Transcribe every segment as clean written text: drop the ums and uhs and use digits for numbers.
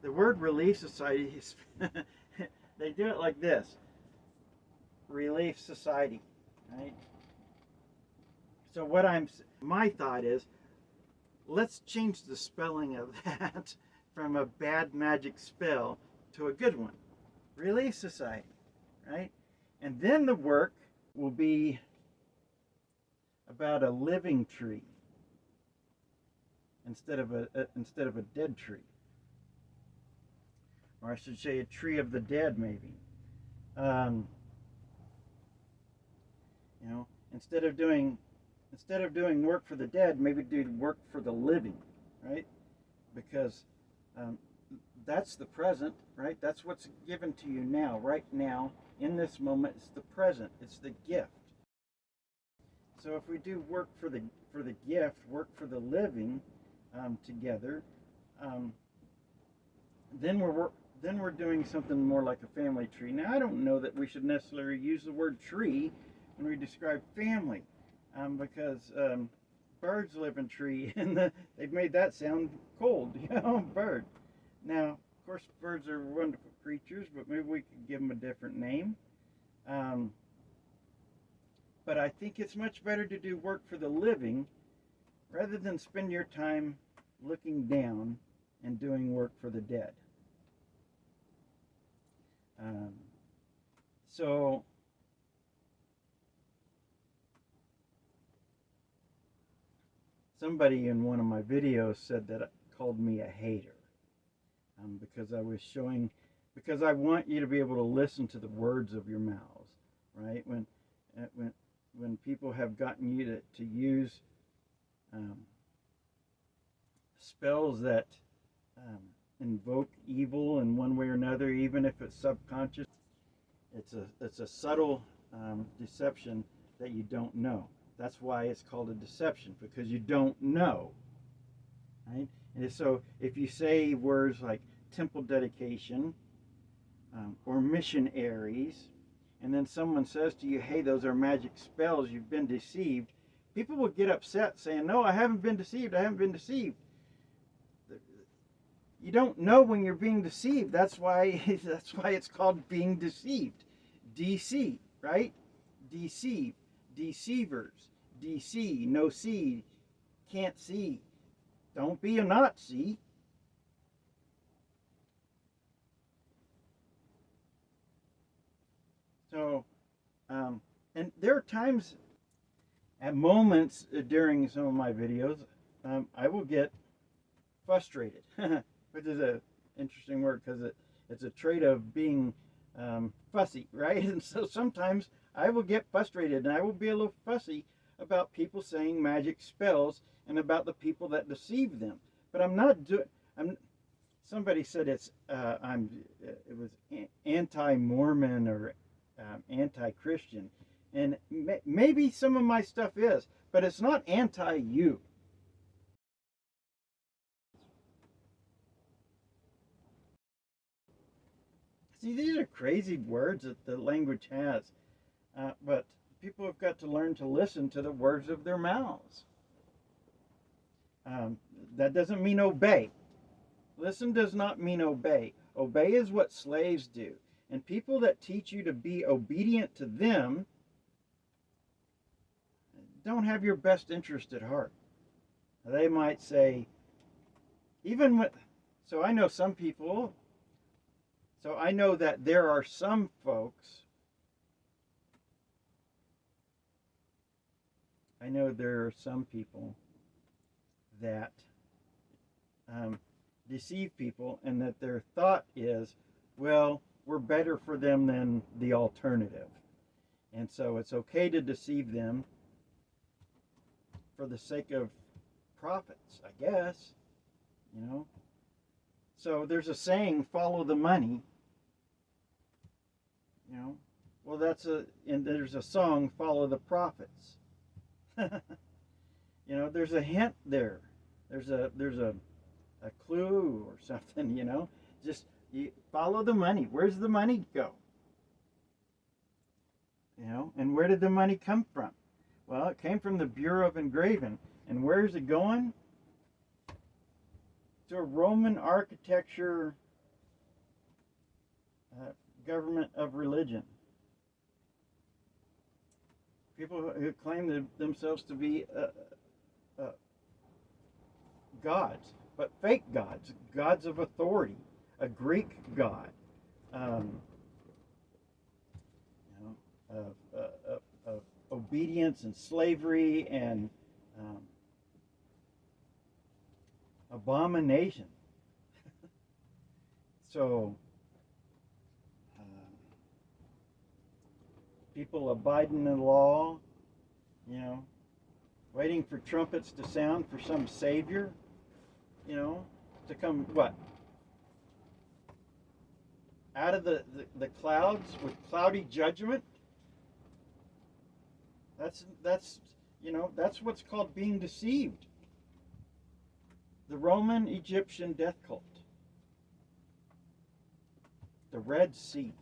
the word Relief Society is they do it like this: Relief Society, right? So my thought is, let's change the spelling of that from a bad magic spell to a good one. Relief Society, right? And then the work will be about a living tree instead of a dead tree, or I should say a tree of the dead, maybe. Um, you know, instead of doing work for the dead, maybe do work for the living, right? Because that's the present, right? That's what's given to you now, right now, in this moment. It's the present. It's the gift. So if we do work for the gift, work for the living together, then we're doing something more like a family tree. Now, I don't know that we should necessarily use the word tree when we describe family, because birds live in tree, and they've made that sound cold, bird. Now, of course, birds are wonderful creatures, but maybe we could give them a different name. But I think it's much better to do work for the living rather than spend your time looking down and doing work for the dead. So somebody in one of my videos said that called me a hater, because because I want you to be able to listen to the words of your mouths, right? When people have gotten you to use spells that invoke evil in one way or another, even if it's subconscious, it's a subtle deception that you don't know. That's why it's called a deception, because you don't know, right? And so if you say words like temple dedication or missionaries, and then someone says to you, hey, those are magic spells, you've been deceived, people will get upset saying, no, I haven't been deceived, I haven't been deceived. You don't know when you're being deceived. That's why it's called being deceived. DC, right? Deceive, deceivers, DC, no see, can't see. Don't be a not see. So, and there are times, at moments during some of my videos, I will get frustrated, which is an interesting word because it's a trait of being fussy, right? And so sometimes I will get frustrated and I will be a little fussy about people saying magic spells and about the people that deceive them. But I'm not doing. Somebody said it was anti-Mormon or anti-Christian, and maybe some of my stuff is, but it's not anti-you. See, these are crazy words that the language has, but people have got to learn to listen to the words of their mouths. That doesn't mean obey. Listen does not mean obey. Obey is what slaves do. And people that teach you to be obedient to them don't have your best interest at heart. They might say, so I know some people, so I know that there are some folks, I know there are some people that deceive people, and that their thought is, well, we're better for them than the alternative. And so it's okay to deceive them for the sake of profits, I guess, So there's a saying, follow the money, Well, and there's a song, follow the prophets. There's a hint there. There's a clue or something, Just you follow the money. Where's the money go? And where did the money come from? Well, it came from the Bureau of Engraving. And where's it going? To a Roman architecture government of religion. People who claim themselves to be gods, but fake gods, gods of authority, a Greek god, of obedience and slavery and abomination. So people abiding the law, waiting for trumpets to sound for some savior, to come what? Out of the clouds with cloudy judgment. That's what's called being deceived. The Roman Egyptian death cult. The Red Sea.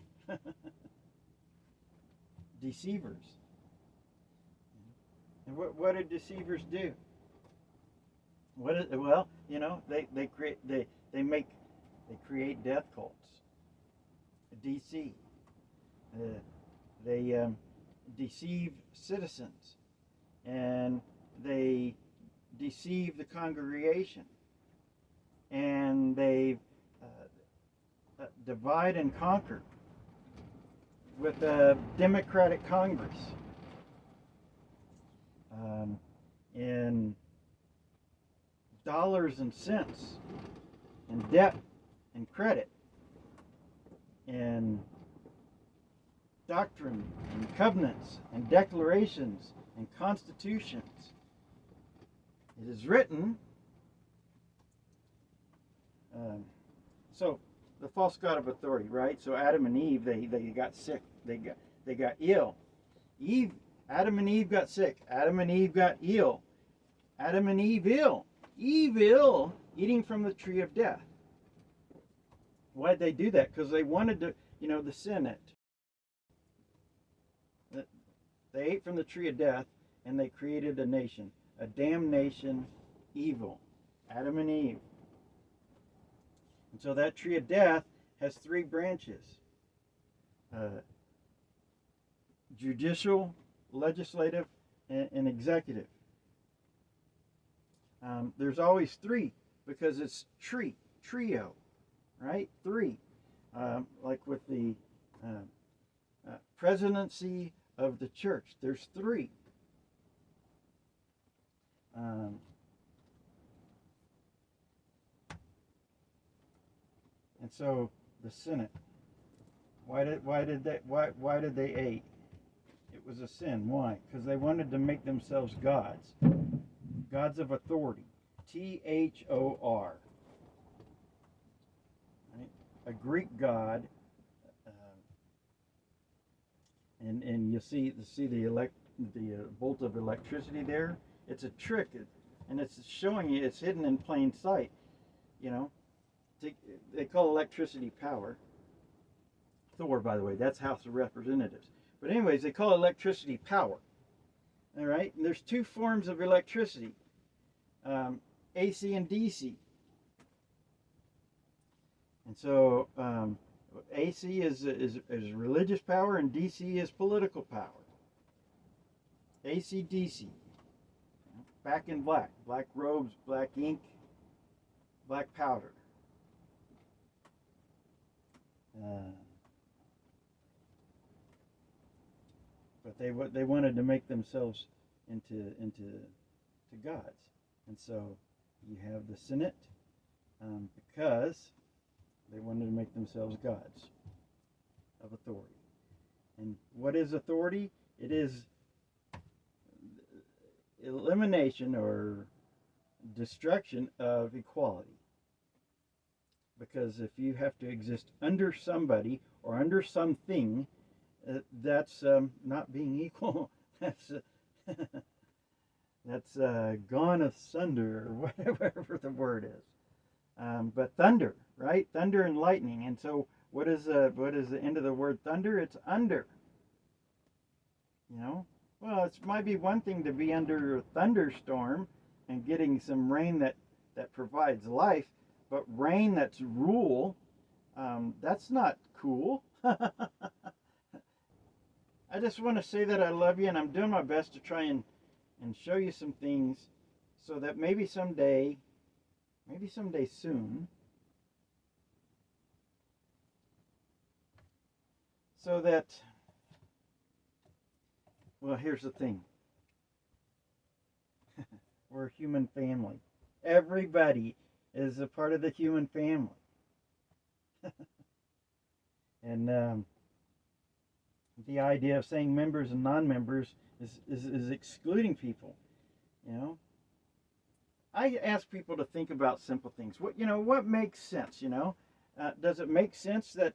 Deceivers. And what did deceivers do? They create death cults. DC. They deceive citizens, and they deceive the congregation, and they divide and conquer with a democratic Congress, in dollars and cents, in debt and credit, in doctrine and covenants and declarations and constitutions. It is written. So the false god of authority, right? So Adam and Eve, they got sick. They got ill. Adam and Eve got sick. Adam and Eve got ill. Adam and Eve ill. Eve ill, eating from the tree of death. Why'd they do that? Because they wanted to, the sin it. They ate from the tree of death, and they created a nation, a damnation, evil. Adam and Eve. And so that tree of death has three branches. Judicial, legislative, and executive. There's always three, because it's trio, right? Three. Like with the presidency of the church, there's three. And so the Senate. Why did they hate? It was a sin. Why? Because they wanted to make themselves gods. Gods of authority. Thor. Right? A Greek god. And you see the bolt of electricity there. It's a trick, and it's showing you it's hidden in plain sight. They call electricity power. Thor, by the way, that's House of Representatives. But anyways, they call electricity power. All right, and there's two forms of electricity, AC and DC. And so AC is religious power, and DC is political power. AC, DC. Back in black. Black robes, black ink, black powder. But they wanted to make themselves into gods. And so you have the Senate, because they wanted to make themselves gods of authority. And what is authority? It is elimination or destruction of equality. Because if you have to exist under somebody or under something, that's not being equal. That's gone asunder, or whatever the word is. But thunder, right? Thunder and lightning. And so what is the end of the word thunder? It's under. Well, it might be one thing to be under a thunderstorm and getting some rain that provides life, but rain that's rule, That's not cool. I just want to say that I love you, and I'm doing my best to try and show you some things so that maybe someday soon, so that, well, here's the thing. We're a human family. Everybody is a part of the human family. And the idea of saying members and non-members is excluding people, you know. I ask people to think about simple things. What makes sense, does it make sense that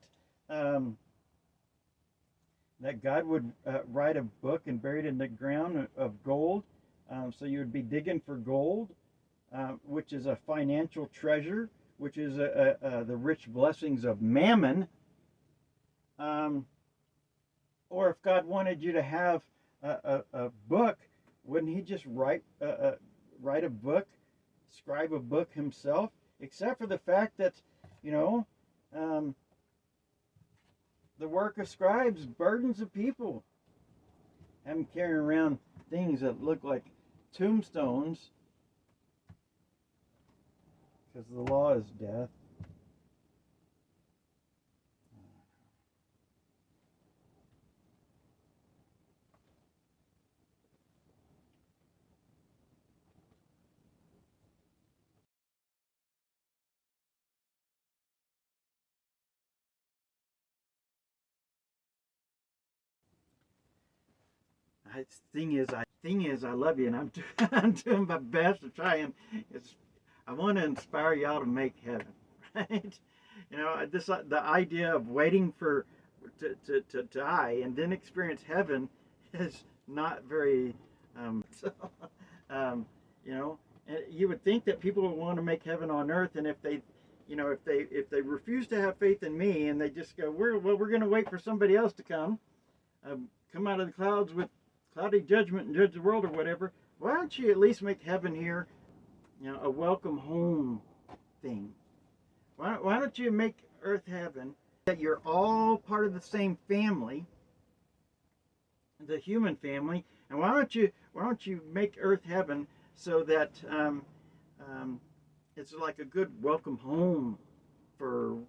that God would write a book and bury it in the ground of gold, so you would be digging for gold, which is a financial treasure, which is the rich blessings of Mammon, or if God wanted you to have a book, wouldn't he just write a book, scribe a book himself? Except for the fact that, the work of scribes burdens the people. Have them carrying around things that look like tombstones, because the law is death. Thing is, I love you, and I'm doing my best to try and I want to inspire y'all to make heaven, right? The idea of waiting for to die and then experience heaven is not very so, um, you know. And you would think that people would want to make heaven on earth, and if they refuse to have faith in me and they just go, we're going to wait for somebody else to come out of the clouds with cloudy judgment and judge the world or whatever. Why don't you at least make heaven here, a welcome home thing? Why don't you make earth heaven, that you're all part of the same family, the human family, and why don't you make earth heaven so that it's like a good welcome home for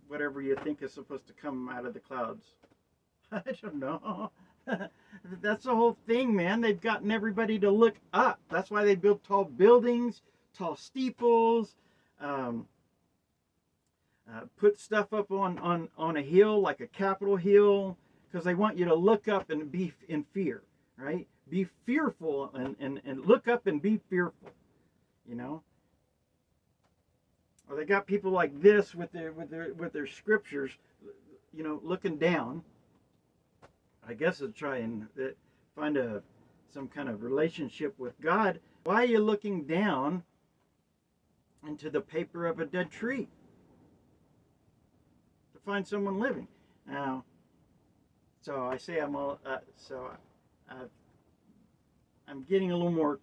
whatever you think is supposed to come out of the clouds. I don't know. That's the whole thing, man. They've gotten everybody to look up. That's why they build tall buildings, tall steeples, put stuff up on a hill, like a Capitol Hill, because they want you to look up and be in fear, right? Be fearful and look up and be fearful, Or they got people like this with their scriptures, looking down. I guess to try and find some kind of relationship with God. Why are you looking down into the paper of a dead tree to find someone living? Now, so I say I'm getting a little more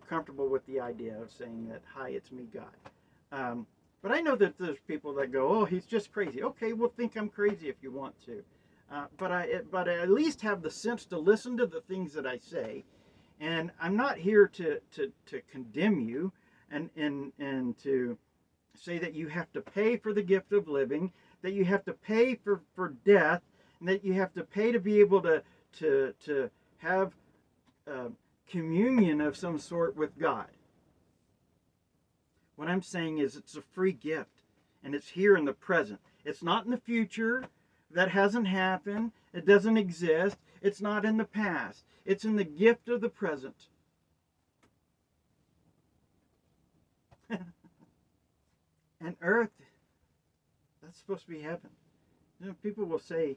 comfortable with the idea of saying that, hi, it's me, God. But I know that there's people that go, oh, he's just crazy. Okay, well, think I'm crazy if you want to. But I at least have the sense to listen to the things that I say, and I'm not here to condemn you and to say that you have to pay for the gift of living, that you have to pay for death, and that you have to pay to be able to have communion of some sort with God. What I'm saying is it's a free gift, and it's here in the present. It's not in the future. That hasn't happened. It doesn't exist. It's not in the past. It's in the gift of the present. And earth, that's supposed to be heaven. People will say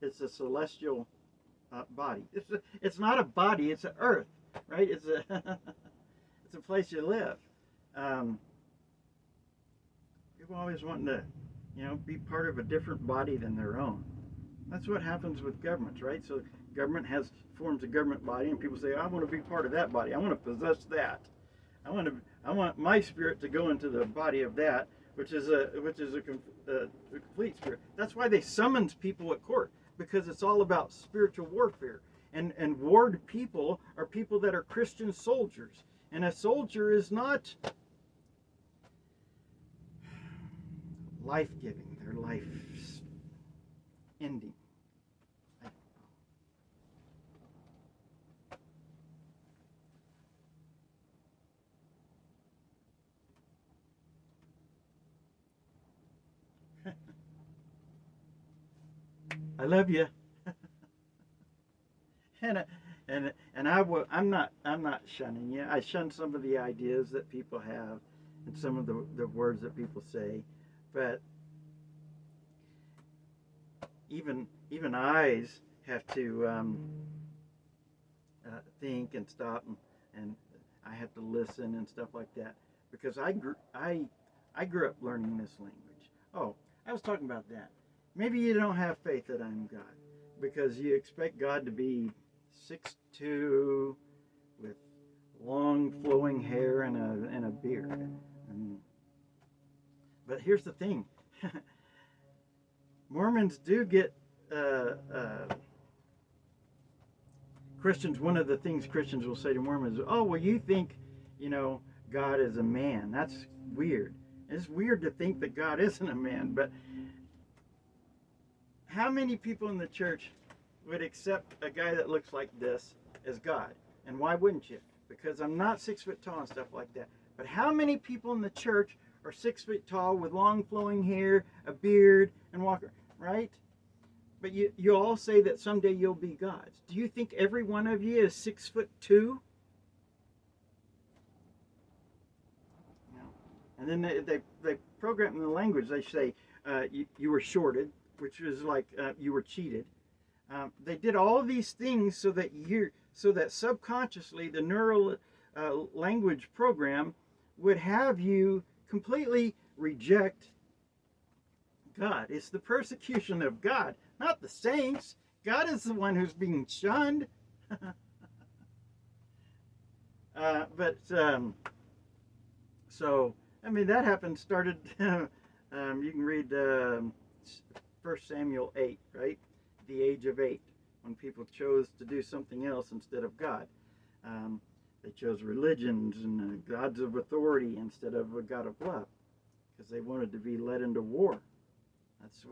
it's a celestial body. It's not a body. It's an earth, right? It's a place you live. People always wanting to be part of a different body than their own. That's what happens with governments, right? So government forms a government body, and people say, I want to be part of that body. I want to possess that. I want my spirit to go into the body of that. which is a complete spirit. That's why they summons people at court, because it's all about spiritual warfare. And ward people are people that are Christian soldiers, and a soldier is not life-giving. Their life's ending. I love you. and I'm not shunning you. I shun some of the ideas that people have and some of the words that people say, but even eyes have to think and stop, and I have to listen and stuff like that, because I grew up learning this language. Oh, I was talking about that. Maybe you don't have faith that I'm God, because you expect God to be 6'2", with long flowing hair and a beard. But here's the thing. Mormons do get Christians. One of the things Christians will say to Mormons is, "Oh, well, you think, God is a man. That's weird. It's weird to think that God isn't a man." But how many people in the church would accept a guy that looks like this as God? And why wouldn't you? Because I'm not 6 foot tall and stuff like that. But how many people in the church are 6 feet tall with long flowing hair, a beard, and walk, right? But you all say that someday you'll be gods. Do you think every one of you is 6'2"? No. And then they program in the language. They say you were shorted, which is like you were cheated. They did all of these things so that subconsciously the neural language program would have you completely reject God. It's the persecution of God, not the saints. God is the one who's being shunned. So I mean, that happened. Started. You can read 1 Samuel 8, right? The age of 8, when people chose to do something else instead of God. They chose religions and gods of authority instead of a God of love, because they wanted to be led into war. That's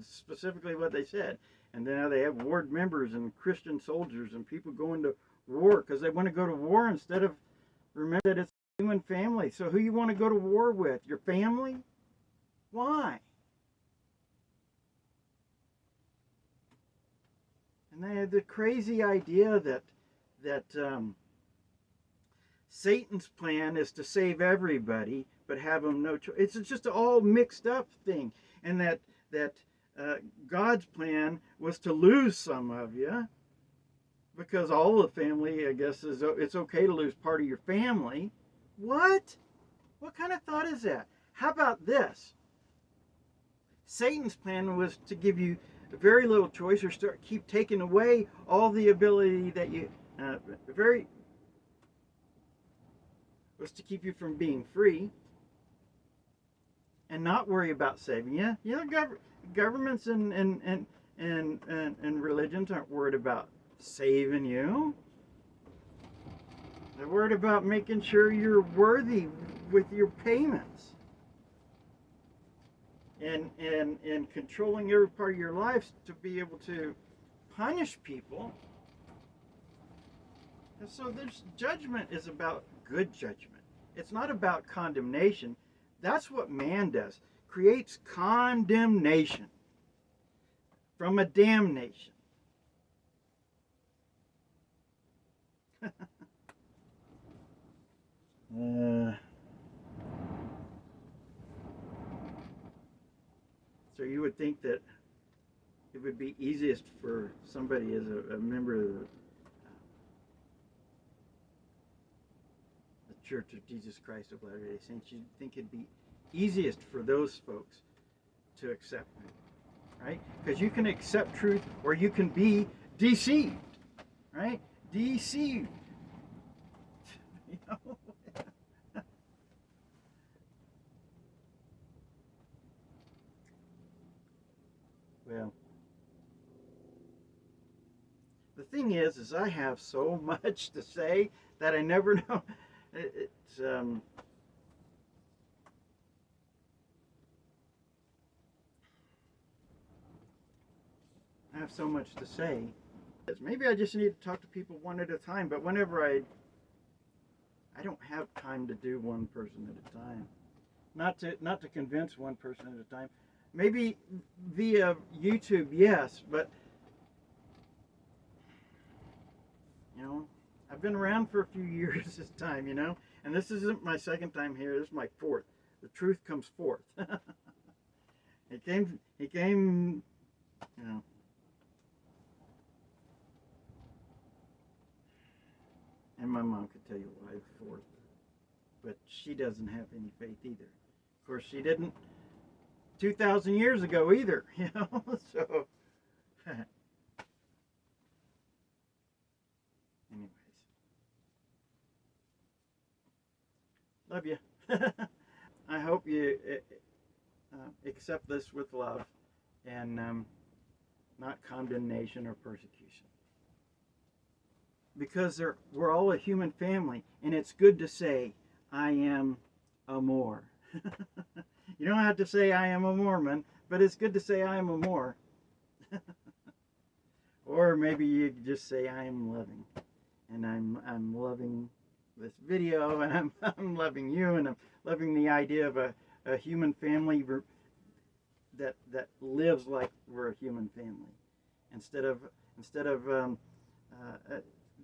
specifically what they said. And now they have ward members and Christian soldiers and people going to war because they want to go to war instead of remember that it's a human family. So who you want to go to war with? Your family? Why? And they have the crazy idea that Satan's plan is to save everybody, but have them no choice. It's just an all mixed up thing, and that God's plan was to lose some of you, because all the family, I guess, it's okay to lose part of your family. What? What kind of thought is that? How about this? Satan's plan was to give you very little choice, or keep taking away all the ability that you was to keep you from being free and not worry about saving you. Governments and religions aren't worried about saving you. They're worried about making sure you're worthy with your payments. And controlling every part of your life to be able to punish people. And so judgment is about good judgment. It's not about condemnation. That's what man does. Creates condemnation from a damnation. So you would think that it would be easiest for somebody as a member of the Church of Jesus Christ of Latter-day Saints, you'd think it'd be easiest for those folks to accept me, right? Because you can accept truth or you can be deceived, right? Deceived. thing is I have so much to say that I never know. It's I have so much to say. Maybe I just need to talk to people one at a time. But whenever I don't have time to do one person at a time. Not to convince one person at a time. Maybe via YouTube, yes, but you know, I've been around for a few years this time, you know, and this isn't my second time here. This is my fourth. The truth comes forth. He came, you know. And my mom could tell you why fourth, but she doesn't have any faith either. Of course, she didn't 2,000 years ago either, you know. So, anyways, love you. I hope you accept this with love and not condemnation or persecution. Because we're all a human family, and it's good to say, I am amor. You don't have to say I am a Mormon, but it's good to say I am amor. Or maybe you just say I am loving, and I'm loving this video, and I'm loving you, and I'm loving the idea of a human family that lives like we're a human family, instead of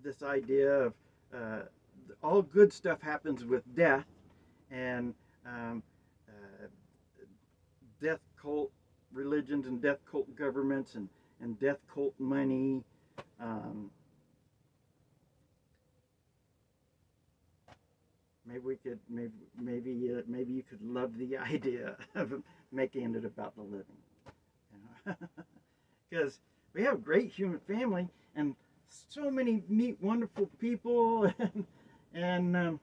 this idea of all good stuff happens with death, and death cult religions and death cult governments and death cult money. Maybe you could love the idea of making it about the living, you know? Because we have a great human family and so many neat, wonderful people, and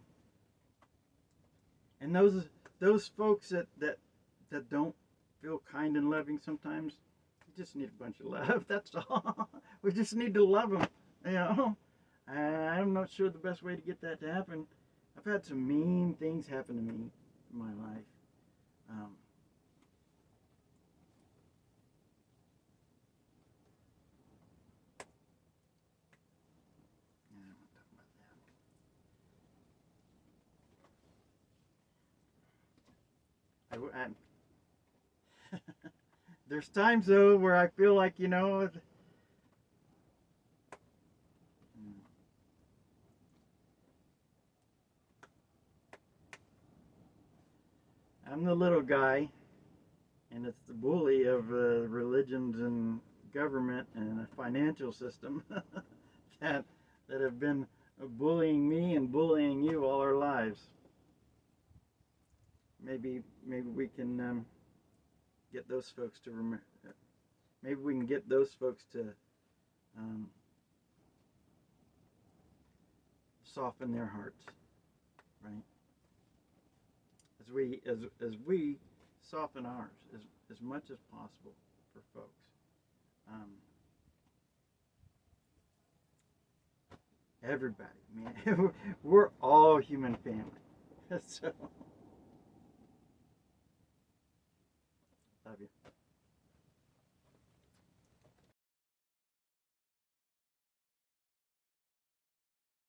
those folks that don't feel kind and loving sometimes, you just need a bunch of love. That's all. We just need to love them, you know. I'm not sure the best way to get that to happen. I've had some mean things happen to me in my life. There's times though where I feel like, you know, I'm the little guy, and it's the bully of religions and government and a financial system that have been bullying me and bullying you all our lives. Maybe we can get those folks to remember. Maybe we can get those folks to soften their hearts, right? As we soften ours as much as possible for folks. Everybody, man, we're all human family. So, love you.